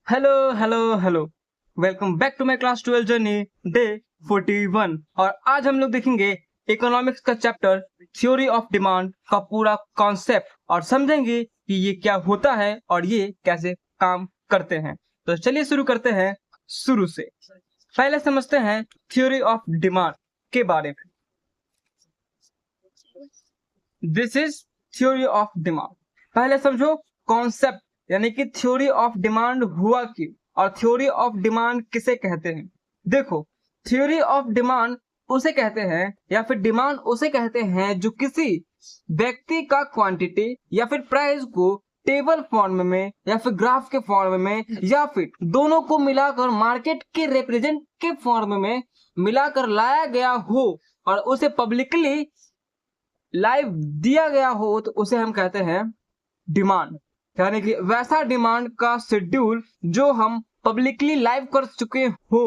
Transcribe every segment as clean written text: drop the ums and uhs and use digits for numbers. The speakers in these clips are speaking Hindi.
Hello hello hello. Welcome back to my class 12 journey day 41। और आज हम लोग देखेंगे इकोनॉमिक्स का चैप्टर थ्योरी ऑफ डिमांड का पूरा कॉन्सेप्ट और समझेंगे कि ये क्या होता है और ये कैसे काम करते हैं। तो चलिए शुरू करते हैं शुरू से। पहले समझते हैं थ्योरी ऑफ डिमांड के बारे में। This is theory of demand. पहले समझो कॉन्सेप्ट यानी कि थ्योरी ऑफ डिमांड हुआ क्यों और थ्योरी ऑफ डिमांड किसे कहते हैं। देखो, थ्योरी ऑफ डिमांड उसे कहते हैं या फिर डिमांड उसे कहते हैं जो किसी व्यक्ति का क्वांटिटी या फिर प्राइस को टेबल फॉर्म में या फिर ग्राफ के फॉर्म में या फिर दोनों को मिलाकर मार्केट के रिप्रेजेंट के फॉर्म में मिलाकर लाया गया हो और उसे पब्लिकली लाइव दिया गया हो तो उसे हम कहते हैं डिमांड। यानी कि वैसा डिमांड का शेड्यूल जो हम पब्लिकली लाइव कर चुके हो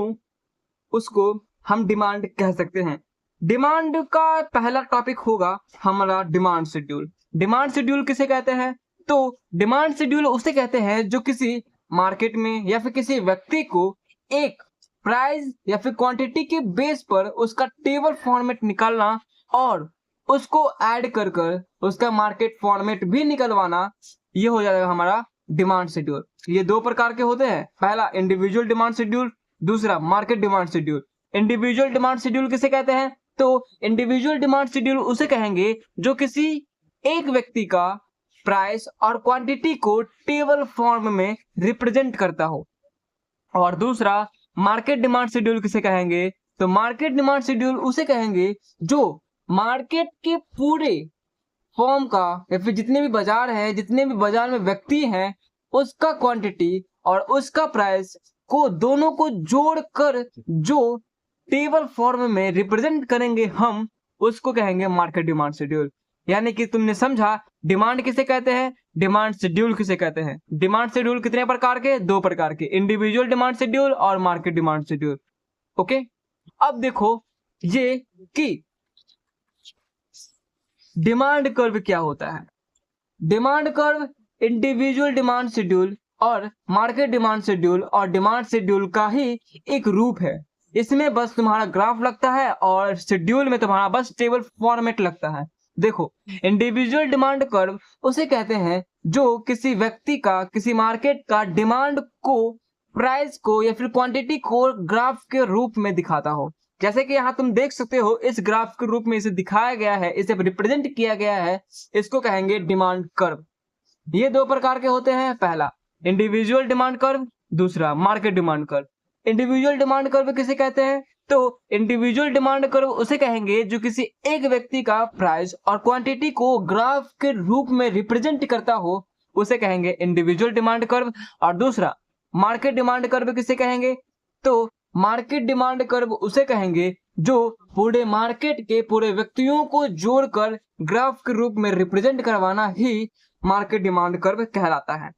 उसको हम डिमांड कह सकते हैं। डिमांड का पहला टॉपिक होगा हमारा डिमांड शेड्यूल। डिमांड शेड्यूल किसे कहते हैं? तो डिमांड शेड्यूल उसे कहते हैं जो किसी मार्केट में या फिर किसी व्यक्ति को एक प्राइस या फिर क्वांटिटी के बेस पर उसका टेबल फॉर्मेट निकालना और उसको ऐड कर कर उसका मार्केट फॉर्मेट भी निकलवाना, ये हो जाएगा हमारा डिमांड शेड्यूल। ये दो प्रकार के होते हैं, पहला इंडिविजुअल डिमांड शेड्यूल, दूसरा market demand schedule. Individual demand schedule किसे कहते हैं? तो इंडिविजुअल डिमांड शेड्यूल उसे कहेंगे जो किसी एक व्यक्ति का प्राइस और क्वांटिटी को टेबल फॉर्म में रिप्रेजेंट करता हो। और दूसरा मार्केट डिमांड शेड्यूल किसे कहेंगे? तो मार्केट डिमांड शेड्यूल उसे कहेंगे जो मार्केट के पूरे फॉर्म का या फिर जितने भी बाजार है, जितने भी बाजार में व्यक्ति हैं, उसका क्वांटिटी और उसका प्राइस को दोनों को जोड़कर जो टेबल फॉर्म में रिप्रेजेंट करेंगे हम उसको कहेंगे मार्केट डिमांड शेड्यूल। यानी कि तुमने समझा डिमांड किसे कहते हैं, डिमांड शेड्यूल किसे कहते हैं। डिमांड शेड्यूल कितने प्रकार के? दो प्रकार के, इंडिविजुअल डिमांड शेड्यूल और मार्केट डिमांड शेड्यूल। ओके, अब देखो ये कि डिमांड कर्व क्या होता है। Demand curve individual demand schedule और मार्केट डिमांड शेड्यूल और डिमांड शेड्यूल का ही एक रूप है। इसमें बस तुम्हारा ग्राफ लगता है और शेड्यूल में तुम्हारा बस टेबल फॉर्मेट लगता है। देखो, इंडिविजुअल डिमांड कर्व उसे कहते हैं जो किसी व्यक्ति का, किसी मार्केट का डिमांड को, प्राइस को या फिर क्वांटिटी को ग्राफ के रूप में दिखाता हो। जैसे कि यहाँ तुम देख सकते हो इस ग्राफ के रूप में इसे दिखाया गया है, इसे रिप्रेजेंट किया गया है, इसको कहेंगे डिमांड कर्व। ये दो प्रकार के होते हैं, पहला इंडिविजुअल डिमांड कर्व, दूसरा market demand curve. Individual demand curve किसे कहते हैं? तो इंडिविजुअल डिमांड कर्व उसे कहेंगे जो किसी एक व्यक्ति का प्राइस और क्वांटिटी को ग्राफ के रूप में रिप्रेजेंट करता हो, उसे कहेंगे इंडिविजुअल डिमांड कर्व। और दूसरा मार्केट डिमांड कर्व किसे कहेंगे? तो मार्केट डिमांड कर्व उसे कहेंगे जो पूरे मार्केट के पूरे व्यक्तियों को जोड़कर ग्राफ के रूप में रिप्रेजेंट करवाना ही मार्केट डिमांड कर्व कहलाता है।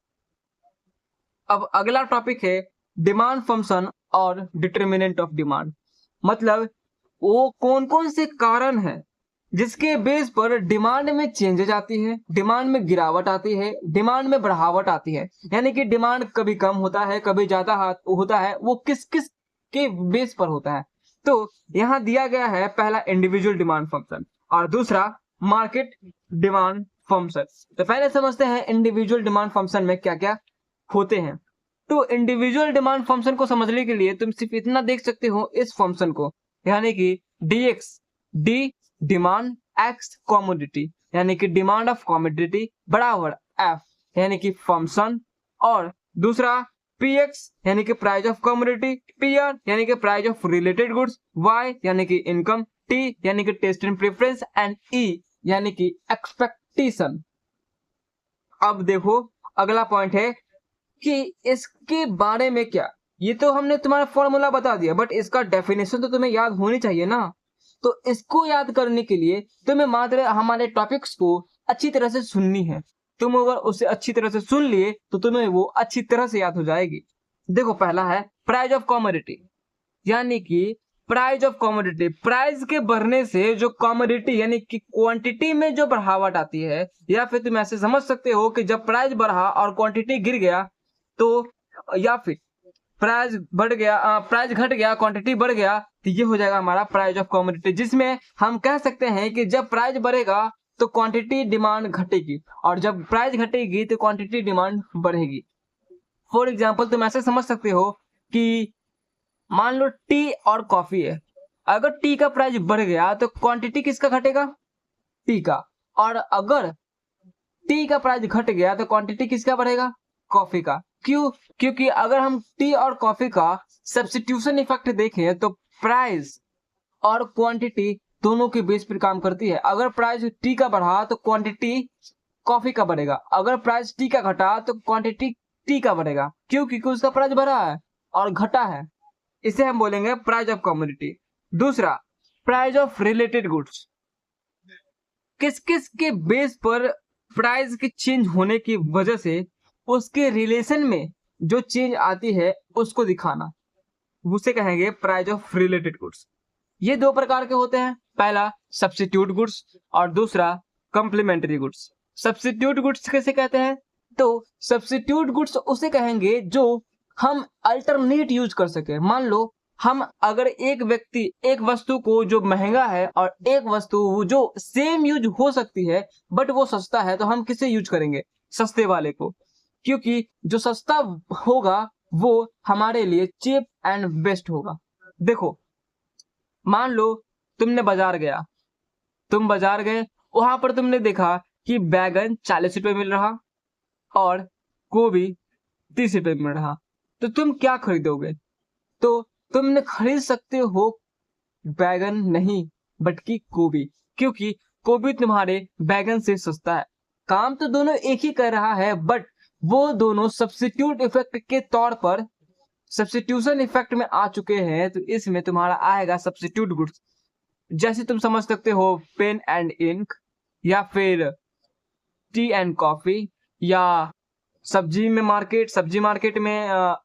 अब अगला टॉपिक है डिमांड फंक्शन और डिटरमिनेंट ऑफ डिमांड। मतलब वो कौन कौन से कारण हैं जिसके बेस पर डिमांड में चेंजेस आती है, डिमांड में गिरावट आती है, डिमांड में बढ़ावट आती है। यानी कि डिमांड कभी कम होता है, कभी ज्यादा होता है, वो किस किस के बेस पर होता है। तो यहाँ दिया गया है पहला इंडिविजुअल डिमांड फंक्शन और दूसरा मार्केट डिमांड फंक्शन। तो पहले समझते हैं इंडिविजुअल डिमांड फंक्शन में क्या क्या होते हैं। तो इंडिविजुअल डिमांड फंक्शन को समझने के लिए तुम सिर्फ इतना देख सकते हो इस फंक्शन को, यानी कि dx, D demand, x commodity यानी कि डिमांड ऑफ कमोडिटी बराबर f यानी कि फंक्शन, और दूसरा px यानी कि प्राइस ऑफ कमोडिटी, pr यानी कि price of related goods, y यानी कि इनकम, t यानी कि टेस्ट एंड प्रेफरेंस एंड e यानी कि एक्सपेक्टेशन। अब देखो अगला पॉइंट है कि इसके बारे में क्या, ये तो हमने तुम्हारा फॉर्मूला बता दिया बट इसका डेफिनेशन तो तुम्हें याद होनी चाहिए ना। तो इसको याद करने के लिए तुम्हें मात्र हमारे टॉपिक्स को अच्छी तरह से सुननी है। तुम अगर उसे अच्छी तरह से सुन लिए तो तुम्हें वो अच्छी तरह से याद हो जाएगी। देखो, पहला है प्राइस ऑफ कमोडिटी, यानी कि प्राइस ऑफ कमोडिटी, प्राइस के बढ़ने से जो कमोडिटी यानी कि क्वांटिटी में जो बढ़ावट आती है, या फिर तुम ऐसे समझ सकते हो कि जब प्राइस बढ़ा और क्वांटिटी गिर गया तो या फिर प्राइस बढ़ गया, प्राइस घट गया, क्वांटिटी बढ़ गया, तो ये हो जाएगा हमारा प्राइस ऑफ कमोडिटी, जिसमें हम कह सकते हैं कि जब प्राइस बढ़ेगा तो क्वांटिटी डिमांड घटेगी और जब प्राइस घटेगी तो क्वांटिटी डिमांड बढ़ेगी। फॉर एग्जाम्पल तुम ऐसे समझ सकते हो कि मान लो टी और कॉफी है, अगर टी का प्राइस बढ़ गया तो क्वांटिटी किसका घटेगा? टी का। और अगर टी का प्राइस घट गया तो क्वांटिटी किसका बढ़ेगा? कॉफी का। क्यों? क्योंकि अगर हम टी और कॉफी का सब्स्टिट्यूशन इफेक्ट देखें तो प्राइस और क्वांटिटी दोनों के बेस पर काम करती है। अगर प्राइस टी का बढ़ा तो क्वांटिटी कॉफी का बढ़ेगा, अगर प्राइस टी का घटा तो क्वांटिटी टी का बढ़ेगा। क्यों? क्योंकि उसका प्राइस बढ़ा है और घटा है। इसे हम बोलेंगे प्राइस ऑफ कमोडिटी। दूसरा, प्राइस ऑफ रिलेटेड गुड्स। किस किस के बेस पर प्राइस के चेंज होने की वजह से उसके रिलेशन में जो चेंज आती है उसको दिखाना, उसे कहेंगे प्राइस ऑफ रिलेटेड गुड्स। ये दो प्रकार के होते हैं, पहला सब्स्टिट्यूट गुड्स और दूसरा कॉम्प्लीमेंट्री गुड्स। सब्स्टिट्यूट गुड्स कैसे कहते हैं? तो सब्स्टिट्यूट गुड्स उसे कहेंगे जो हम अल्टरनेट यूज कर सके। मान लो हम अगर एक व्यक्ति एक वस्तु को जो महंगा है और एक वस्तु जो सेम यूज हो सकती है बट वो सस्ता है, तो हम किसे यूज करेंगे? सस्ते वाले को, क्योंकि जो सस्ता होगा वो हमारे लिए चीप एंड बेस्ट होगा। देखो, मान लो तुमने बाजार गया, तुम बाजार गए, वहां पर तुमने देखा कि बैगन 40 रुपए मिल रहा और गोभी 30 रुपए मिल रहा, तो तुम क्या खरीदोगे? तो तुमने खरीद सकते हो बैगन नहीं बट की गोभी, क्योंकि गोभी तुम्हारे बैगन से सस्ता है। काम तो दोनों एक ही कर रहा है बट वो दोनों सब्स्टिट्यूट इफेक्ट के तौर पर सब्स्टिट्यूशन इफेक्ट में आ चुके हैं, तो इसमें तुम्हारा आएगा सब्स्टिट्यूट गुड्स। जैसे तुम समझ सकते हो पेन एंड इंक, या फिर टी एंड कॉफी, या सब्जी मार्केट में,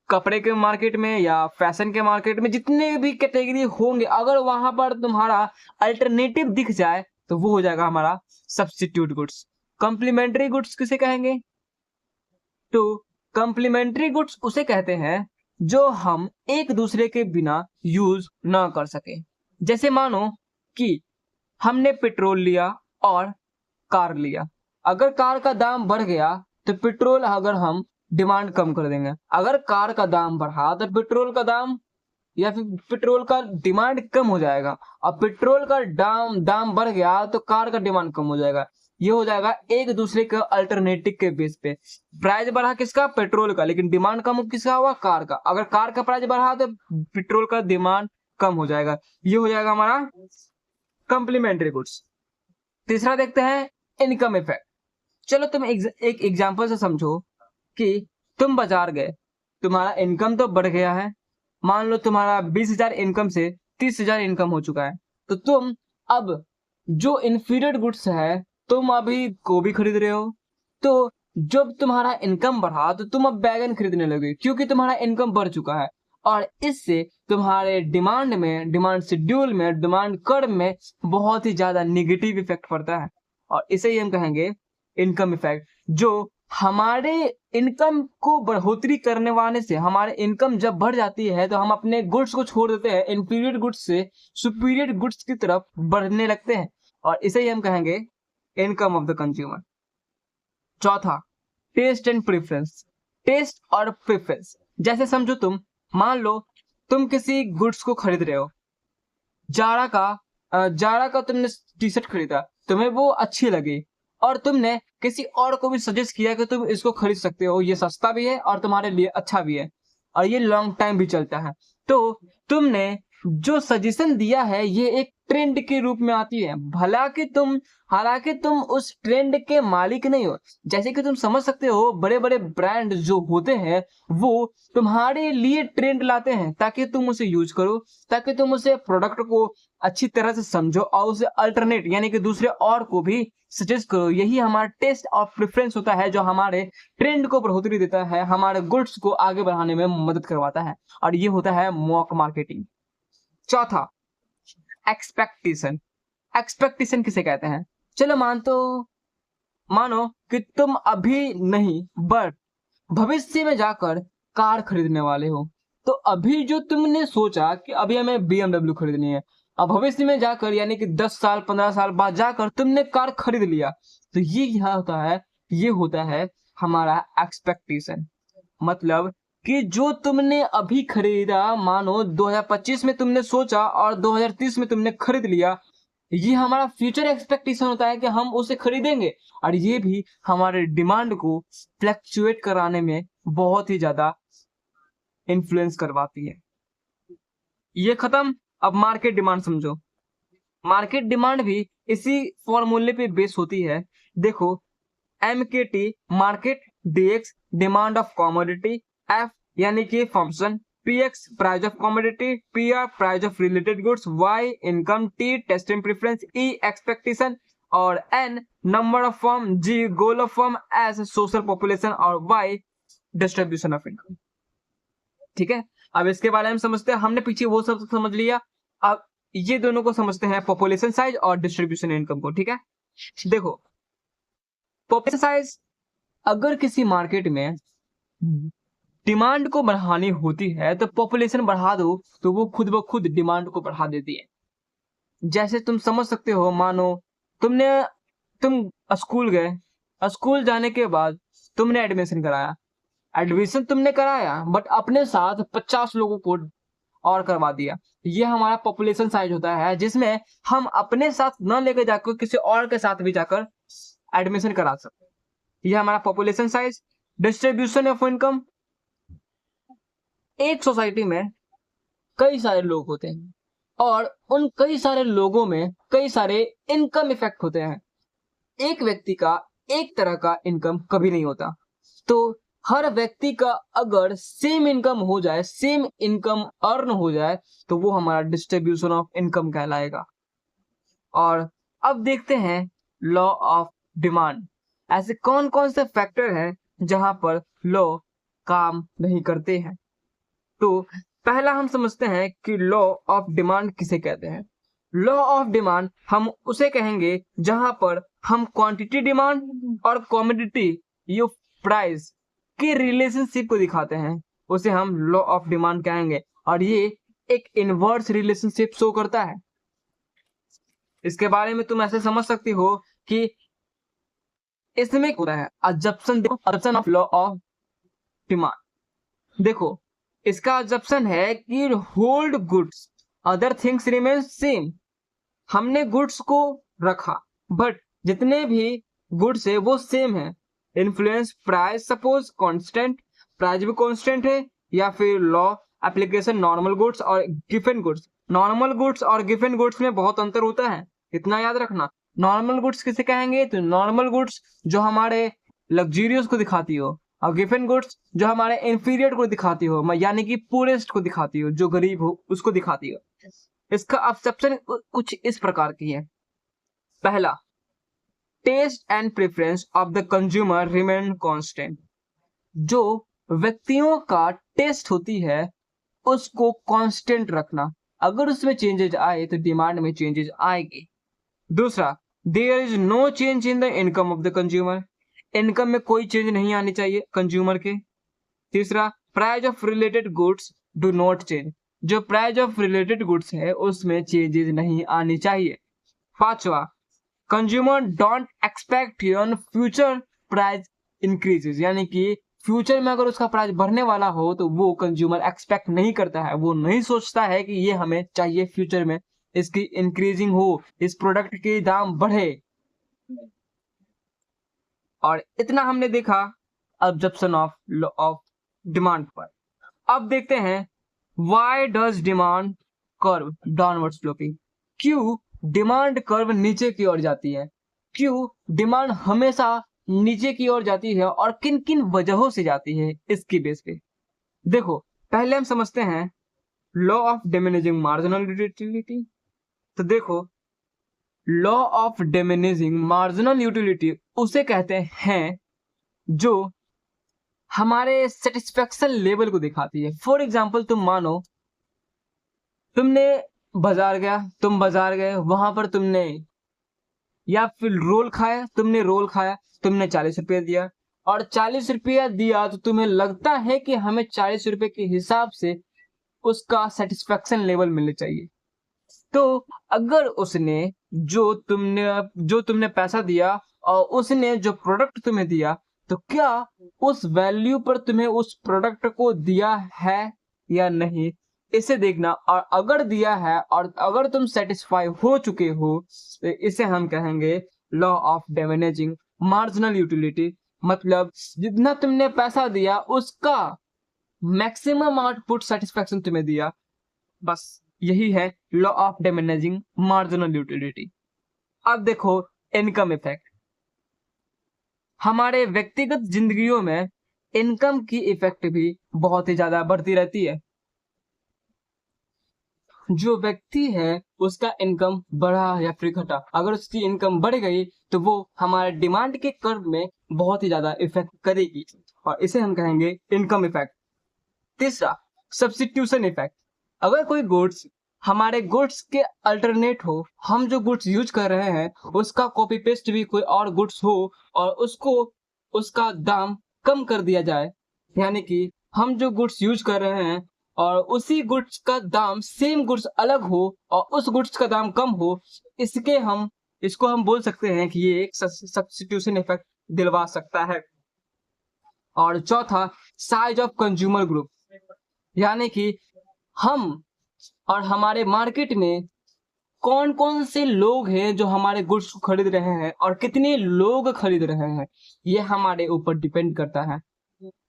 कपड़े के मार्केट में, या फैशन के मार्केट में, जितने भी कैटेगरी होंगे, अगर वहां पर तुम्हारा अल्टरनेटिव दिख जाए तो वो हो जाएगा हमारा सब्स्टिट्यूट गुड्स। कॉम्प्लीमेंट्री गुड्स किसे कहेंगे? तो कॉम्प्लीमेंट्री गुड्स उसे कहते हैं जो हम एक दूसरे के बिना यूज ना कर सके। जैसे मानो कि हमने पेट्रोल लिया और कार लिया, अगर कार का दाम बढ़ गया तो पेट्रोल अगर हम डिमांड कम कर देंगे, अगर कार का दाम बढ़ा तो पेट्रोल का दाम या फिर पेट्रोल का डिमांड कम हो जाएगा, और पेट्रोल का दाम बढ़ गया तो कार का डिमांड कम हो जाएगा। ये हो जाएगा एक दूसरे के अल्टरनेटिव के बेस पे। प्राइस बढ़ा किसका? पेट्रोल का, लेकिन डिमांड कम किसका हुआ? कार का। अगर कार का प्राइस बढ़ा तो पेट्रोल का डिमांड कम हो जाएगा। ये हो जाएगा हमारा कॉम्प्लीमेंट्री गुड्स। तीसरा देखते हैं इनकम इफेक्ट। चलो तुम एक एग्जांपल से समझो कि तुम बाजार गए, तुम्हारा इनकम तो बढ़ गया है, मान लो तुम्हारा 20,000 इनकम से 30,000 इनकम हो चुका है, तो तुम अब जो इंफीरियर गुड्स है तुम अभी गोभी खरीद रहे हो, तो जब तुम्हारा इनकम बढ़ा तो तुम अब बैगन खरीदने लगे, क्योंकि तुम्हारा इनकम बढ़ चुका है और इससे तुम्हारे डिमांड शेड्यूल में, डिमांड कर्व में बहुत ही ज्यादा निगेटिव इफेक्ट पड़ता है, और इसे ही हम कहेंगे इनकम इफेक्ट। जो हमारे इनकम को बढ़ोतरी करने वाले से, हमारे इनकम जब बढ़ जाती है तो हम अपने गुड्स को छोड़ देते हैं, इंफीरियर गुड्स से सुपीरियर गुड्स की तरफ बढ़ने लगते हैं, और इसे ही हम कहेंगे इनकम ऑफ द कंज्यूमर। चौथा, टेस्ट एंड प्रेफरेंस। टेस्ट और प्रेफरेंस, जैसे समझो तुम, मान लो तुम किसी गुड्स को खरीद रहे हो, जारा का तुमने टी शर्ट खरीदा, तुम्हें वो अच्छी लगी और तुमने किसी और को भी सजेस्ट किया कि तुम इसको खरीद सकते हो, ये सस्ता भी है और तुम्हारे लिए अच्छा भी है और ये लॉन्ग टाइम भी चलता है। तो तुमने जो सजेशन दिया है ये एक ट्रेंड के रूप में आती है, हालांकि तुम उस ट्रेंड के मालिक नहीं हो। जैसे कि तुम समझ सकते हो बड़े बड़े ब्रांड जो होते हैं वो तुम्हारे लिए ट्रेंड लाते हैं ताकि तुम उसे यूज करो, ताकि तुम उसे प्रोडक्ट को अच्छी तरह से समझो और उसे अल्टरनेट यानी कि दूसरे और को भी सजेस्ट करो। यही हमारा टेस्ट और प्रेफरेंस होता है जो हमारे ट्रेंड को बढ़ोतरी देता है, हमारे गुड्स को आगे बढ़ाने में मदद करवाता है, और ये होता है मॉक मार्केटिंग। चौथा, एक्सपेक्टेशन किसे कहते हैं? चलो मानो कि तुम अभी नहीं बट भविष्य में जाकर कार खरीदने वाले हो, तो अभी जो तुमने सोचा कि अभी हमें BMW खरीदनी है, अब भविष्य में जाकर यानी कि 10 साल 15 साल बाद जाकर तुमने कार खरीद लिया, तो ये क्या होता है, ये होता है हमारा एक्सपेक्टेशन। मतलब कि जो तुमने अभी खरीदा, मानो 2025 में तुमने सोचा और 2030 में तुमने खरीद लिया, ये हमारा फ्यूचर एक्सपेक्टेशन होता है कि हम उसे खरीदेंगे, और ये भी हमारे डिमांड को फ्लक्चुएट कराने में बहुत ही ज्यादा इन्फ्लुएंस करवाती है। ये खत्म। अब मार्केट डिमांड समझो। मार्केट डिमांड भी इसी फॉर्मूले पे बेस होती है। देखो, MKT market, DX demand of commodity, F यानी कि function, PX price of commodity, PR price of related goods, Y income, T testing preference, E expectation और N number of firm, G goal of firm, S social population और Y डिस्ट्रीब्यूशन ऑफ इनकम। ठीक है, अब इसके बारे में समझते हैं। हमने पीछे वो सब समझ लिया, अब ये दोनों को समझते हैं, पॉपुलेशन साइज और डिस्ट्रीब्यूशन इनकम को। ठीक है, देखो पॉपुलेशन साइज, अगर किसी मार्केट में डिमांड को बढ़ानी होती है तो पॉपुलेशन बढ़ा दो तो वो खुद ब खुद डिमांड को बढ़ा देती है। जैसे तुम समझ सकते हो, मानो तुम स्कूल गए, स्कूल जाने के बाद तुमने एडमिशन कराया, बट अपने साथ 50 लोगों को और करवा दिया। ये हमारा पॉपुलेशन साइज होता है, जिसमें हम अपने साथ न लेकर जाकर किसी और के साथ भी जाकर एडमिशन करा सकते हैं। ये हमारा population size. Distribution of income, एक सोसाइटी में कई सारे लोग होते हैं और उन कई सारे लोगों में कई सारे इनकम इफेक्ट होते हैं। एक व्यक्ति का एक तरह का इनकम कभी नहीं होता, तो हर व्यक्ति का अगर सेम इनकम हो जाए, सेम इनकम अर्न हो जाए, तो वो हमारा डिस्ट्रीब्यूशन ऑफ इनकम कहलाएगा। और अब देखते हैं लॉ ऑफ डिमांड। ऐसे कौन कौन से फैक्टर हैं जहां पर लॉ काम नहीं करते हैं। तो पहला हम समझते हैं कि लॉ ऑफ डिमांड किसे कहते हैं। लॉ ऑफ डिमांड हम उसे कहेंगे जहां पर हम क्वांटिटी डिमांड और कमोडिटी यो प्राइस के रिलेशनशिप को दिखाते हैं, उसे हम लॉ ऑफ डिमांड कहेंगे। और ये एक इनवर्स रिलेशनशिप शो करता है। इसके बारे में तुम ऐसे समझ सकती हो कि इसमें होता है assumption of law of demand. देखो, इसका अजम्पशन है कि hold goods other things remain same. हमने गुड्स को रखा बट जितने भी गुड्स है वो सेम है। Influence price, suppose constant, price भी कांस्टेंट है, या फिर लॉ एप्लीकेशन नॉर्मल गुड्स और गिवन गुड्स। नॉर्मल गुड्स और गिवन गुड्स में बहुत अंतर होता है, इतना याद रखना। नॉर्मल गुड्स किसे कहेंगे, तो नॉर्मल गुड्स जो हमारे लग्जरियस को दिखाती हो, और गिवन गुड्स जो हमारे इंफीरियर को दिखाती हो, यानी कि पुअरेस्ट को दिखाती हो, जो गरीब हो उसको दिखाती हो। इसका एक्सेप्शन कुछ इस प्रकार की है। पहला, taste and preference of the consumer remain constant. जो व्यक्तियों का टेस्ट होती है उसको कांस्टेंट रखना, अगर उसमें चेंजेस आए तो डिमांड में चेंजेस आएगी। दूसरा, there is no change in the income of the consumer. Income में कोई चेंज नहीं आनी चाहिए कंज्यूमर के। तीसरा, price of related goods do not change. जो प्राइस ऑफ रिलेटेड गुड्स है उसमें चेंजेस नहीं आनी चाहिए। पांचवा, consumer don't expect on future price increases, यानी कि फ्यूचर में अगर उसका प्राइस बढ़ने वाला हो तो वो कंज्यूमर एक्सपेक्ट नहीं करता है, वो नहीं सोचता है कि ये हमें चाहिए फ्यूचर में इसकी इंक्रीजिंग हो, इस प्रोडक्ट के दाम बढ़े। और इतना हमने देखा अब्जर्प्शन ऑफ लॉ ऑफ डिमांड पर। अब देखते हैं why does demand curve downward sloping. क्यों डिमांड कर्व नीचे की ओर जाती है, क्यों डिमांड हमेशा नीचे की ओर जाती है और किन किन वजहों से जाती है, इसकी बेस पे देखो। पहले हम समझते हैं law of diminishing marginal utility. तो देखो, law of diminishing marginal utility उसे कहते हैं जो हमारे सेटिस्फेक्शन लेवल को दिखाती है। फॉर एग्जाम्पल, तुम मानो तुम बाजार गए, वहां पर तुमने या फिर रोल खाया, तुमने 40 रुपये दिया, और 40 रुपया दिया तो तुम्हें लगता है कि हमें 40 रुपए के हिसाब से उसका सेटिस्फेक्शन लेवल मिलना चाहिए। तो अगर उसने जो तुमने पैसा दिया और उसने जो प्रोडक्ट तुम्हें दिया, तो क्या उस वैल्यू पर तुम्हें उस प्रोडक्ट को दिया है या नहीं, इसे देखना। और अगर दिया है और अगर तुम सेटिस्फाई हो चुके हो, तो इसे हम कहेंगे law of diminishing marginal utility. मतलब जितना तुमने पैसा दिया उसका मैक्सिमम आउटपुट सेटिस्फेक्शन तुम्हें दिया, बस यही है law of diminishing marginal utility. अब देखो इनकम इफेक्ट। हमारे व्यक्तिगत जिंदगियों में इनकम की इफेक्ट भी बहुत ही ज्यादा बढ़ती रहती है। जो व्यक्ति है उसका इनकम बढ़ा या फिर घटा, अगर उसकी इनकम बढ़ गई तो वो हमारे डिमांड के कर्व में बहुत ही ज्यादा इफेक्ट करेगी, और इसे हम कहेंगे इनकम इफेक्ट। तीसरा, सब्स्टिट्यूशन इफेक्ट। अगर कोई गुड्स हमारे गुड्स के अल्टरनेट हो, हम जो गुड्स यूज कर रहे हैं उसका कॉपी पेस्ट भी कोई और गुड्स हो और उसको उसका दाम कम कर दिया जाए, यानी कि हम जो गुड्स यूज कर रहे हैं और उसी गुड्स का दाम सेम गुड्स अलग हो और उस गुड्स का दाम कम हो, इसको हम बोल सकते हैं कि ये एक सब्स्टिट्यूशन इफेक्ट दिलवा सकता है। और चौथा, साइज ऑफ कंज्यूमर ग्रुप, यानी कि हम और हमारे मार्केट में कौन कौन से लोग हैं जो हमारे गुड्स को खरीद रहे हैं और कितने लोग खरीद रहे हैं, ये हमारे ऊपर डिपेंड करता है।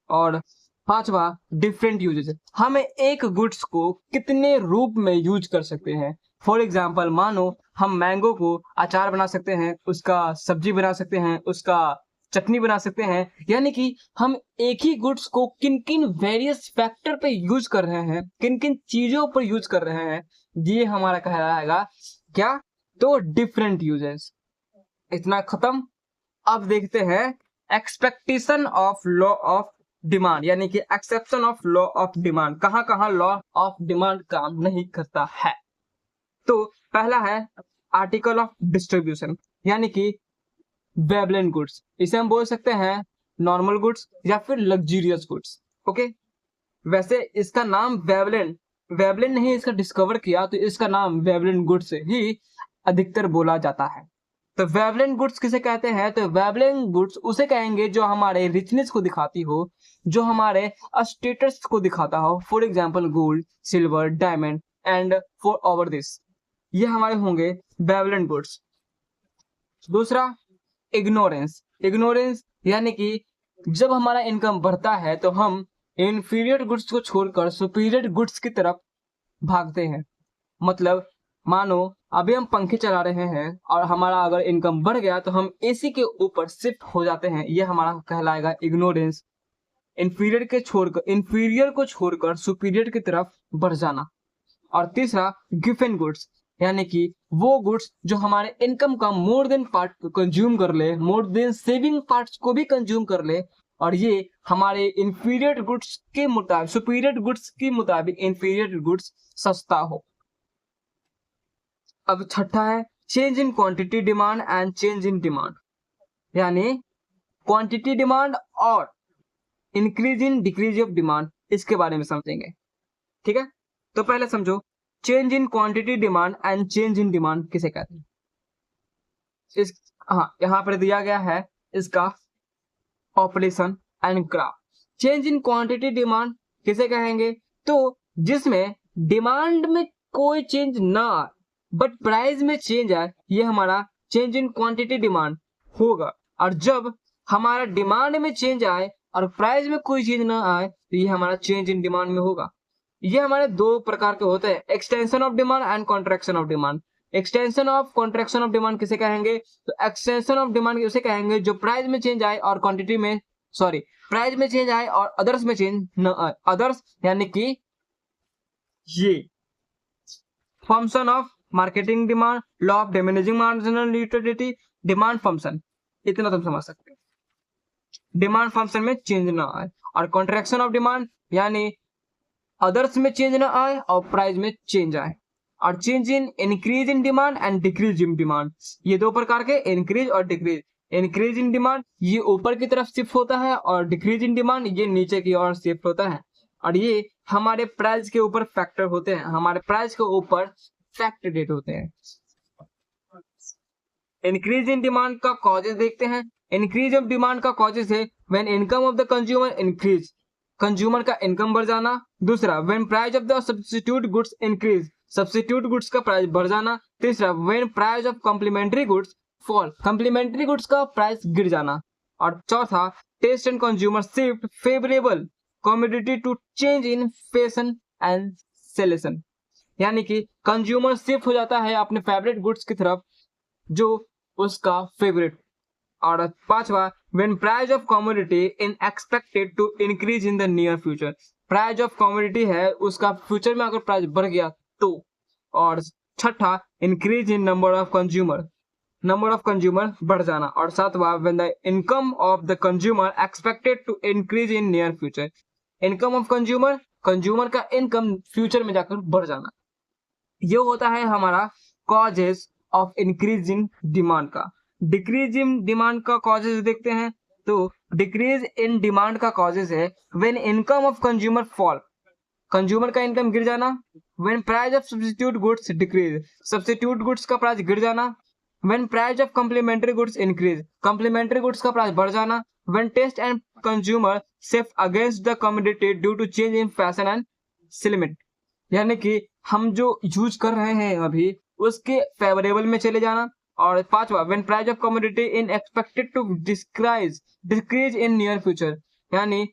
और पांचवा, डिफरेंट यूजेज। हम एक गुड्स को कितने रूप में यूज कर सकते हैं। फॉर एग्जाम्पल, मानो हम मैंगो को अचार बना सकते हैं, उसका सब्जी बना सकते हैं, उसका चटनी बना सकते हैं, यानी कि हम एक ही गुड्स को किन किन वेरियस फैक्टर पे यूज कर रहे हैं, किन किन चीजों पर यूज कर रहे हैं, ये हमारा कहलाएगा क्या, तो डिफरेंट यूजेस। इतना खत्म। अब देखते हैं expectation of law of demand, यानी कि exception of law of demand. कहां कहां लॉ ऑफ डिमांड काम नहीं करता है। तो पहला है आर्टिकल ऑफ डिस्ट्रीब्यूशन, यानी कि वेवलेंट गुड्स। इसे हम बोल सकते हैं नॉर्मल गुड्स या फिर लग्जरियस गुड्स। ओके, वैसे इसका नाम वेवलेंट नहीं इसका डिस्कवर किया, तो इसका नाम वेवलेंट गुड्स ही अधिकतर बोला जाता है। तो वेवलेंट गुड्स किसे कहते हैं, तो वेवलेंट गुड्स उसे कहेंगे जो हमारे रिचनेस को दिखाती हो, जो हमारे स्टेटस को दिखाता हो। For example gold, silver, diamond and for over this, ये हमारे होंगे वेवलेंट गुड्स। दूसरा, इग्नोरेंस यानी कि जब हमारा इनकम बढ़ता है तो हम इंफीरियर गुड्स को छोड़कर सुपीरियर गुड्स की तरफ भागते हैं। मतलब मानो अभी हम पंखे चला रहे हैं और हमारा अगर इनकम बढ़ गया तो हम एसी के ऊपर शिफ्ट हो जाते हैं, यह हमारा कहलाएगा इग्नोरेंस। इंफीरियर को छोड़कर सुपीरियर की तरफ बढ़ जाना। और तीसरा, गिवन गुड्स, यानी कि वो गुड्स जो हमारे इनकम का मोर देन पार्ट कंज्यूम कर ले, मोर देन सेविंग पार्ट्स को भी कंज्यूम कर ले, और ये हमारे इंफीरियर गुड्स के मुताबिक, सुपीरियर गुड्स के मुताबिक इंफीरियर गुड्स सस्ता हो। अब छठा है change in quantity demand and change in demand, यानी क्वांटिटी डिमांड और increase in decrease of demand, इसके बारे में समझेंगे। ठीक है, तो पहले समझो change in quantity demand and change in demand किसे कहते हैं। यहां पर दिया गया है इसका operation and graph. Change in quantity demand किसे कहेंगे, तो जिसमें डिमांड में कोई चेंज ना आए बट प्राइस में चेंज आए, ये हमारा चेंज इन क्वांटिटी डिमांड होगा। और जब हमारा डिमांड में चेंज आए और प्राइस में कोई चेंज ना आए, तो ये हमारा चेंज इन डिमांड में होगा। ये हमारे दो प्रकार के होते हैं, extension of demand and contraction of demand. Extension of contraction of demand किसे कहेंगे, तो एक्सटेंशन ऑफ डिमांड उसे कहेंगे जो प्राइस में चेंज आए और क्वांटिटी में, प्राइस में चेंज आए और अदर्स में चेंज न आए। अदर्स यानी कि ये function of marketing demand, law of diminishing marginal utility, demand function, इतना तुम समझ सकते हो। डिमांड फंक्शन में चेंज ना आए, और कॉन्ट्रैक्शन ऑफ डिमांड यानी अदर्स में चेंज ना आए और प्राइस में चेंज आए। और change in increase in demand and decrease in demand, ये दो प्रकार के इंक्रीज और डिक्रीज। इंक्रीज इन डिमांड ये ऊपर की तरफ शिफ्ट होता है और डिक्रीज इन डिमांड ये नीचे की ओर शिफ्ट होता है, और ये हमारे प्राइस के ऊपर फैक्टर होते हैं, हमारे प्राइस के ऊपर फैक्ट रेट होते हैं। इंक्रीज इन डिमांड का कॉजेज देखते हैं। इंक्रीज ऑफ डिमांड का कॉजेज है when income of the consumer increase, consumer का इनकम बढ़ जाना। दूसरा, when price of the substitute goods increase, substitute goods का प्राइस बढ़ जाना। तीसरा, when price of complementary goods fall, complementary goods का प्राइस गिर जाना। और चौथा, taste and consumer shift favourable commodity to change in fashion and selection, यानी कि कंज्यूमर शिफ्ट हो जाता है अपने फेवरेट गुड्स की तरफ जो उसका फेवरेट। और पांचवा, when price of commodity in expected to increase in the near future, price of commodity है उसका फ्यूचर में अगर प्राइस बढ़ गया तो। और छठा, increase in number of consumer, number of consumer बढ़ जाना। और सातवां, when the income of the consumer expected to increase in near future, income of consumer, consumer का इनकम फ्यूचर में जाकर बढ़ जाना। ये होता है हमारा causes of increase in demand का। डिक्रीज इन डिमांड का कॉजेस देखते हैं, तो डिक्रीज इन डिमांड का कॉजेस है when income of consumer fall, consumer का इनकम गिर जाना। When price of substitute goods decrease, substitute goods का प्राइस गिर जाना। When price of complementary goods increase, complementary goods का प्राइस बढ़ जाना। When taste and consumer shift against the commodity due to change in fashion and select, यानी कि हम जो यूज कर रहे हैं अभी उसके फेवरेबल में चले जाना। और पांचवा, when price of commodity in expected to decrease in near future, यानी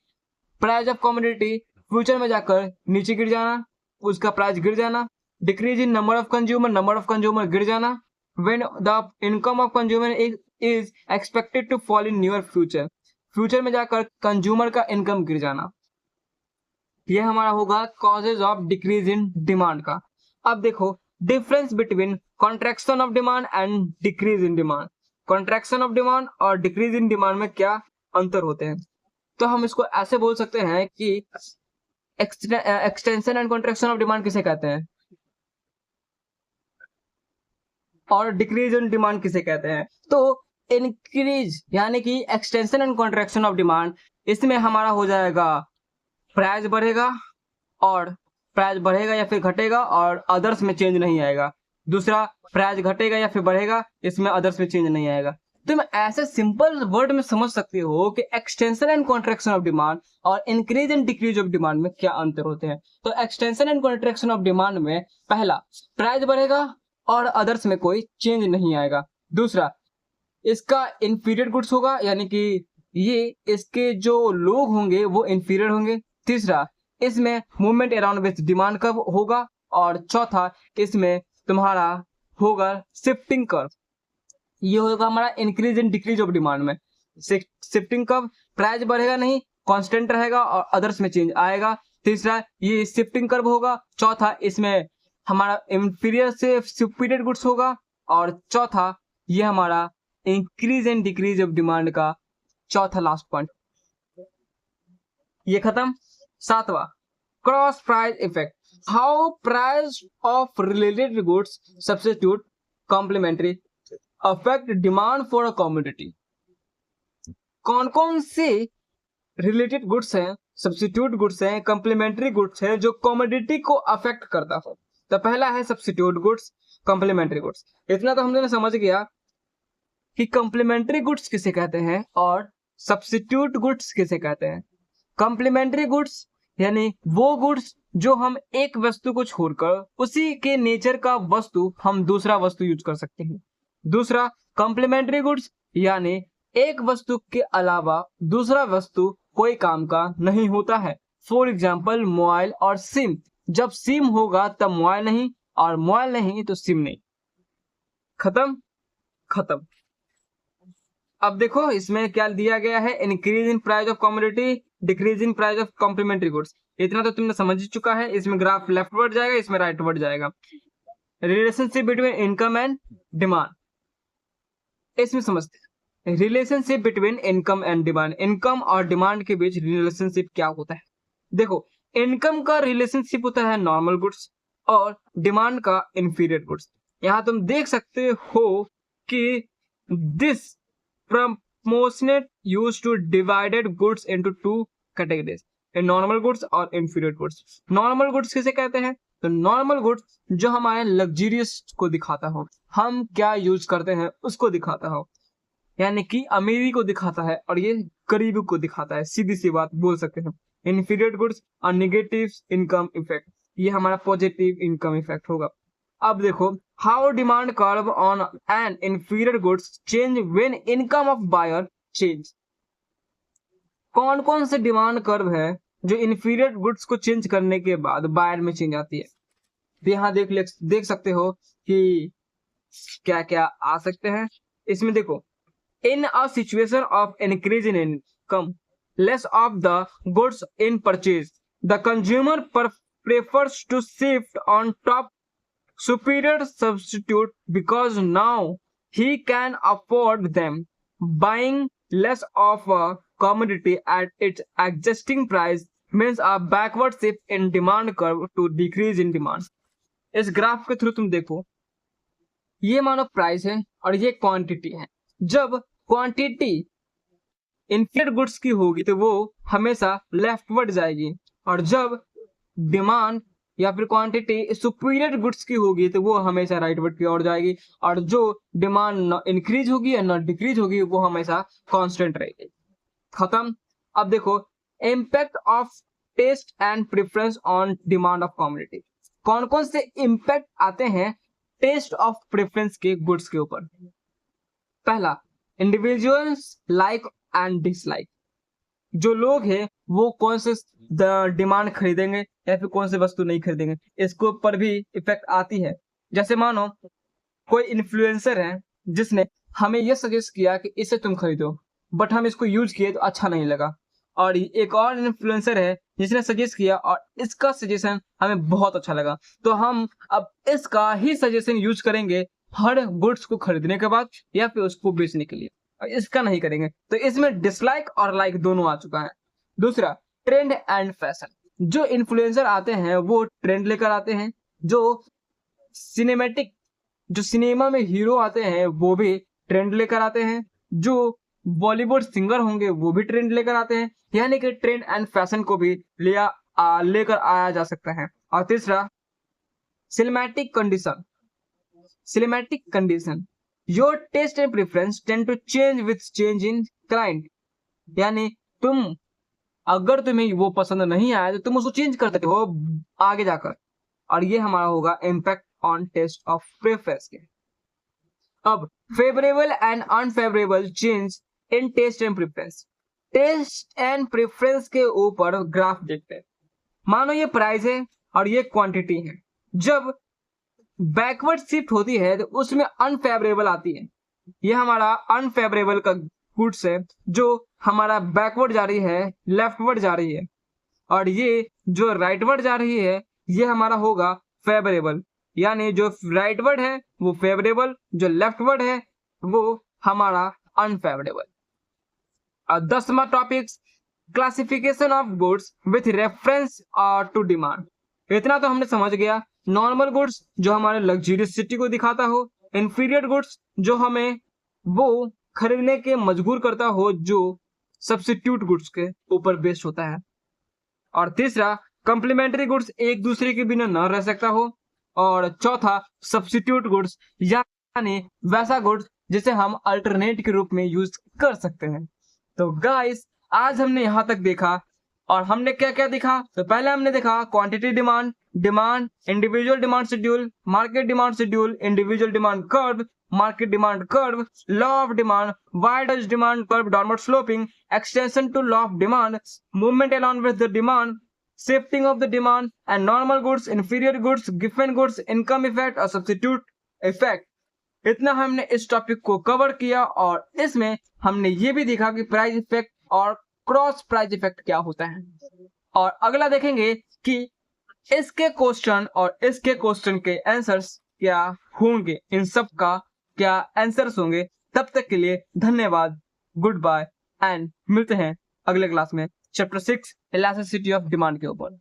प्राइस ऑफ कमोडिटी फ्यूचर में जाकर नीचे गिर जाना, उसका प्राइस गिर जाना। Decrease in number of consumer, number of consumer गिर जाना। When the income of consumer is expected to fall in near future, future में जाकर कंज्यूमर का इनकम गिर जाना। ये हमारा होगा causes of decrease in demand का। अब देखो difference between contraction of demand and decrease in demand, contraction of demand और डिक्रीज इन डिमांड में क्या अंतर होते हैं। तो हम इसको ऐसे बोल सकते हैं कि extension and contraction of demand किसे कहते हैं और डिक्रीज इन डिमांड किसे कहते हैं। तो इंक्रीज यानी कि extension and contraction of demand, इसमें हमारा हो जाएगा प्राइस बढ़ेगा, और प्राइस बढ़ेगा या फिर घटेगा और अदर्स में चेंज नहीं आएगा। दूसरा, प्राइस घटेगा या फिर बढ़ेगा, इसमें अदर्स में चेंज नहीं आएगा। तो मैं ऐसे सिंपल वर्ड में समझ सकते हो कि extension and contraction of demand और increase and decrease of demand में क्या अंतर होते हैं। तो extension and contraction of demand में पहला, प्राइस बढ़ेगा और अदर्स में कोई चेंज नहीं आएगा। दूसरा, इसका इंफीरियर गुड्स होगा, यानी कि ये इसके जो लोग होंगे वो इंफीरियर होंगे। तीसरा, इसमें मूवमेंट अराउंड विच डिमांड कब होगा। और चौथा, इसमें तुम्हारा होगा शिफ्टिंग कर्व, ये होगा हमारा increase and decrease of demand में। शिफ्टिंग कर्व, प्राइस बढ़ेगा नहीं, कांस्टेंट रहेगा और अदर्स में चेंज आएगा। तीसरा, ये शिफ्टिंग कर्व होगा। चौथा, इसमें हमारा इंफीरियर से सुपीरियर गुड्स होगा। और चौथा, ये हमारा increase and decrease of demand का चौथा लास्ट पॉइंट। ये खत्म। सातवां, cross price effect, how price of related goods substitute complementary affect demand for a commodity. कौन कौन से रिलेटेड गुड्स हैं, सब्स्टिट्यूट गुड्स हैं, कॉम्प्लीमेंट्री गुड्स हैं जो कमोडिटी को अफेक्ट करता हो। तो पहला है सब्स्टिट्यूट गुड्स, कॉम्प्लीमेंट्री गुड्स। इतना तो हमने समझ गया कि कॉम्प्लीमेंट्री गुड्स किसे कहते हैं और सब्स्टिट्यूट गुड्स किसे कहते हैं। कॉम्प्लीमेंट्री गुड्स यानी वो गुड्स जो हम एक वस्तु को छोड़कर उसी के नेचर का वस्तु हम दूसरा वस्तु यूज कर सकते हैं। दूसरा, कॉम्प्लीमेंट्री गुड्स यानी एक वस्तु के अलावा दूसरा वस्तु कोई काम का नहीं होता है। फॉर एग्जाम्पल, मोबाइल और सिम, जब सिम होगा तब मोबाइल नहीं, और मोबाइल नहीं तो सिम नहीं। खत्म खत्म। अब देखो इसमें क्या दिया गया है, increase in price of commodity, decrease in price of complementary goods. इतना तो तुमने समझ ही चुका है। इसमें ग्राफ लेफ्टवर्ड जाएगा, इसमें राइटवर्ड जाएगा। Relationship between income and demand, इसमें समझते हैं relationship between income and demand. Income और डिमांड के बीच रिलेशनशिप क्या होता है। देखो, इनकम का रिलेशनशिप होता है नॉर्मल गुड्स और डिमांड का इंफीरियर गुड्स। यहाँ तुम देख सकते हो कि this proportionate used to divided goods into two categories, normal goods और इंफीरियर गुड्स। नॉर्मल गुड्स किसे कहते हैं? तो नॉर्मल गुड्स जो हमारे लग्जरियस को दिखाता हो, हम क्या यूज करते हैं उसको दिखाता हो, यानी कि अमीरी को दिखाता है, और ये गरीबी को दिखाता है, सीधी सी बात बोल सकते हैं। इंफीरियर गुड्स और नेगेटिव इनकम इफेक्ट, ये हमारा पॉजिटिव इनकम इफेक्ट होगा। अब देखो, how demand curve on an inferior goods change when income of buyer change. कौन कौन से डिमांड कर्व है जो इंफीरियर गुड्स को चेंज करने के बाद बायर में चेंज आती है? तो यहाँ देख सकते हो कि क्या क्या आ सकते हैं इसमें। देखो, in a situation of increase in income less of the goods in purchase, the consumer prefers to shift on top superior substitute because now he can afford them. Buying less of a commodity at its existing price means a backward shift in demand curve to decrease in demand. इस ग्राफ के थ्रू तुम देखो, ये मानो प्राइस है और ये क्वांटिटी है। जब क्वांटिटी इंफीरियर गुड्स की होगी तो वो हमेशा लेफ्टवर्ड जाएगी, और जब डिमांड या फिर क्वांटिटी सुपीरियर गुड्स की होगी तो वो हमेशा राइटवर्ड की ओर जाएगी, और जो डिमांड न इंक्रीज होगी या न डिक्रीज होगी वो हमेशा कांस्टेंट रहेगी। खत्म। अब देखो, impact of taste and preference on demand of commodity. कौन कौन से इम्पैक्ट आते हैं टेस्ट ऑफ प्रेफरेंस के गुड्स के ऊपर? पहला, इंडिविजुअल्स लाइक एंड डिसलाइक। जो लोग हैं वो कौन से डिमांड खरीदेंगे या फिर कौन से वस्तु नहीं खरीदेंगे, इसके ऊपर भी इफेक्ट आती है। जैसे मानो कोई इन्फ्लुएंसर है जिसने हमें यह सजेस्ट किया कि इसे तुम खरीदो, बट हम इसको यूज किए तो अच्छा नहीं लगा, और एक और इन्फ्लुएंसर है जिसने सजेस्ट किया और इसका सजेशन हमें बहुत अच्छा लगा, तो हम अब इसका ही सजेशन यूज करेंगे हर गुड्स को खरीदने के बाद या फिर उसको बेचने के लिए, और इसका नहीं करेंगे। तो इसमें डिसलाइक और लाइक दोनों आ चुका है। दूसरा, ट्रेंड एंड फैशन। जो इन्फ्लुएंसर आते हैं वो ट्रेंड लेकर आते हैं, जो सिनेमा में हीरो आते हैं वो भी ट्रेंड लेकर आते हैं, जो बॉलीवुड सिंगर होंगे वो भी ट्रेंड लेकर आते हैं, यानी कि ट्रेंड एंड फैशन को भी लेकर आया जा सकता है। और तीसरा, cinematic condition. Your taste and preference tend to change with change in client, यानी अगर तुम्हें वो पसंद नहीं आया तो तुम उसको चेंज कर सकते हो आगे जाकर, और ये हमारा होगा impact on taste of preference के। अब favourable and unfavourable change in taste and preference. Taste and preference के ऊपर ग्राफ देखते हैं। मानो ये प्राइस है और ये क्वांटिटी है। जब बैकवर्ड शिफ्ट होती है तो उसमें अनफेवरेबल आती है। ये हमारा अनफेवरेबल का गुड्स है जो हमारा बैकवर्ड जा रही है, लेफ्टवर्ड जा रही है, और ये जो राइटवर्ड जा रही है ये हमारा होगा फेवरेबल, यानी जो राइटवर्ड है वो फेवरेबल, जो लेफ्टवर्ड है वो हमारा अनफेवरेबल। और 10वां topic, classification of goods with reference to demand. इतना तो हमने समझ गया। नॉर्मल गुड्स जो हमारे लग्जरियसिटी को दिखाता हो, इंफीरियर गुड्स जो हमें वो खरीदने के मजबूर करता हो जो सब्स्टिट्यूट गुड्स के ऊपर बेस्ड होता है, और तीसरा, कंप्लीमेंट्री गुड्स एक दूसरे के बिना न रह सकता हो, और चौथा, सब्स्टिट्यूट गुड्स यानी वैसा गुड्स जिसे हम अल्टरनेट के रूप में यूज कर सकते हैं। तो गाइस, आज हमने यहाँ तक देखा, और हमने क्या क्या देखा? तो पहले हमने देखा quantity demand, individual demand schedule, market demand schedule, individual demand curve, market demand curve, law of demand, why does demand curve downward sloping, extension to law of demand, movement along with the demand, shifting of the demand, and normal goods, inferior goods, given goods, income effect और substitute effect। इतना हमने इस टॉपिक को कवर किया, और इसमें हमने ये भी देखा कि प्राइस इफेक्ट और क्रॉस प्राइस इफेक्ट क्या होता है, और अगला देखेंगे कि इसके क्वेश्चन और इसके क्वेश्चन के आंसर्स क्या होंगे, इन सब का क्या आंसर्स होंगे। तब तक के लिए धन्यवाद, गुड बाय, एंड मिलते हैं अगले क्लास में चैप्टर 6 इलास्टिसिटी ऑफ डिमांड के ऊपर।